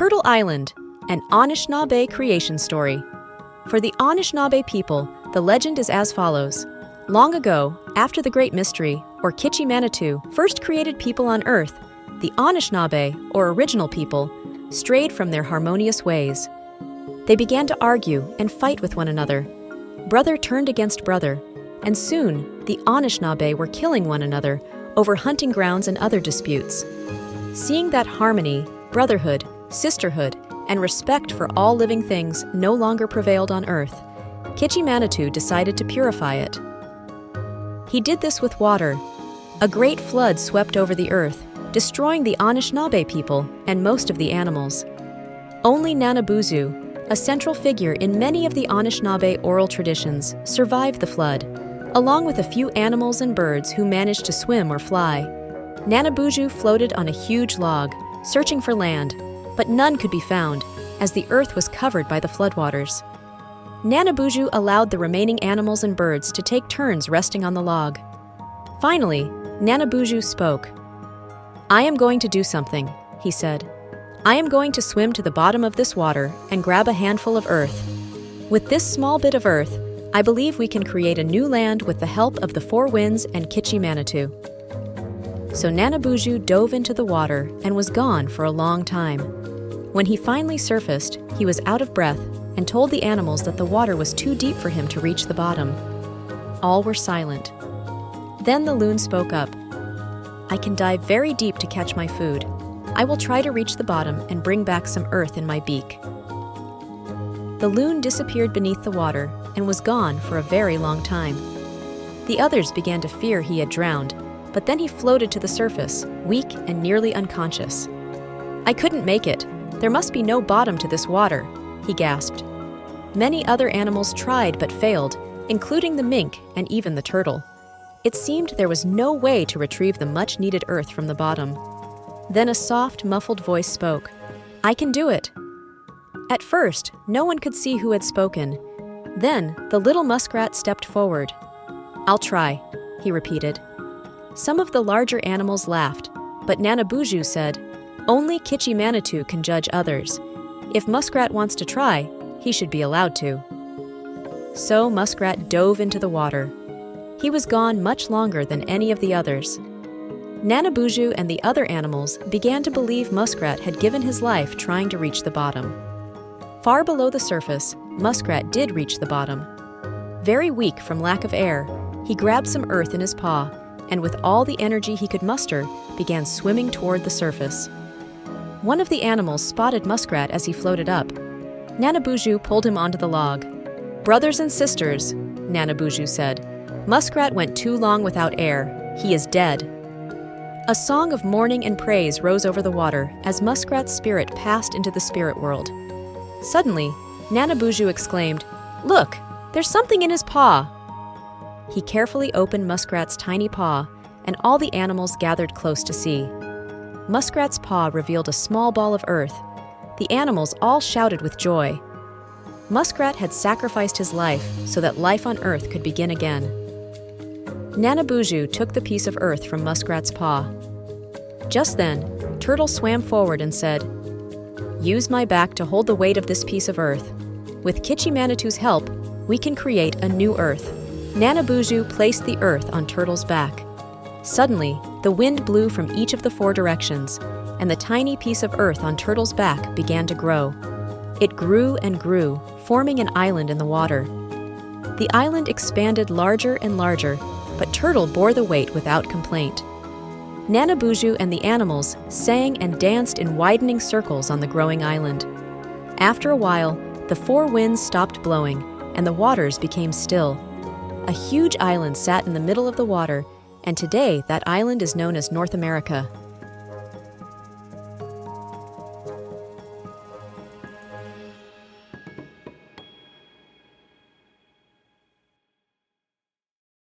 Turtle Island, an Anishinaabe creation story. For the Anishinaabe people, the legend is as follows. Long ago, after the Great Mystery, or Kitchi-Manitou, first created people on Earth, the Anishinaabe, or original people, strayed from their harmonious ways. They began to argue and fight with one another. Brother turned against brother, and soon the Anishinaabe were killing one another over hunting grounds and other disputes. Seeing that harmony, brotherhood, sisterhood, and respect for all living things no longer prevailed on Earth, Kitchi-Manitou decided to purify it. He did this with water. A great flood swept over the Earth, destroying the Anishinaabe people and most of the animals. Only Nanaboozhoo, a central figure in many of the Anishinaabe oral traditions, survived the flood, along with a few animals and birds who managed to swim or fly. Nanaboozhoo floated on a huge log, searching for land, but none could be found, as the earth was covered by the floodwaters. Nanaboozhoo allowed the remaining animals and birds to take turns resting on the log. Finally, Nanaboozhoo spoke. "I am going to do something," he said. "I am going to swim to the bottom of this water and grab a handful of earth. With this small bit of earth, I believe we can create a new land with the help of the four winds and Kitchi-Manitou." So Nanaboozhoo dove into the water and was gone for a long time. When he finally surfaced, he was out of breath and told the animals that the water was too deep for him to reach the bottom. All were silent. Then the loon spoke up. "I can dive very deep to catch my food. I will try to reach the bottom and bring back some earth in my beak." The loon disappeared beneath the water and was gone for a very long time. The others began to fear he had drowned, but then he floated to the surface, weak and nearly unconscious. "I couldn't make it. There must be no bottom to this water," he gasped. Many other animals tried but failed, including the mink and even the turtle. It seemed there was no way to retrieve the much-needed earth from the bottom. Then a soft, muffled voice spoke. "I can do it." At first, no one could see who had spoken. Then, the little muskrat stepped forward. "I'll try," he repeated. Some of the larger animals laughed, but Nanaboozhoo said, "Only Kitchi-Manitou can judge others. If Muskrat wants to try, he should be allowed to." So Muskrat dove into the water. He was gone much longer than any of the others. Nanaboozhoo and the other animals began to believe Muskrat had given his life trying to reach the bottom. Far below the surface, Muskrat did reach the bottom. Very weak from lack of air, he grabbed some earth in his paw, and with all the energy he could muster, began swimming toward the surface. One of the animals spotted Muskrat as he floated up. Nanaboozhoo pulled him onto the log. "Brothers and sisters," Nanaboozhoo said, "Muskrat went too long without air. He is dead." A song of mourning and praise rose over the water as Muskrat's spirit passed into the spirit world. Suddenly, Nanaboozhoo exclaimed, "Look, there's something in his paw." He carefully opened Muskrat's tiny paw, and all the animals gathered close to see. Muskrat's paw revealed a small ball of earth. The animals all shouted with joy. Muskrat had sacrificed his life so that life on Earth could begin again. Nanaboozhoo took the piece of earth from Muskrat's paw. Just then, Turtle swam forward and said, "Use my back to hold the weight of this piece of earth. With Kitchi-Manitou's help, we can create a new Earth." Nanaboozhoo placed the earth on Turtle's back. Suddenly, the wind blew from each of the four directions, and the tiny piece of earth on Turtle's back began to grow. It grew and grew, forming an island in the water. The island expanded larger and larger, but Turtle bore the weight without complaint. Nanaboozhoo and the animals sang and danced in widening circles on the growing island. After a while, the four winds stopped blowing, and the waters became still. A huge island sat in the middle of the water, and today that island is known as North America.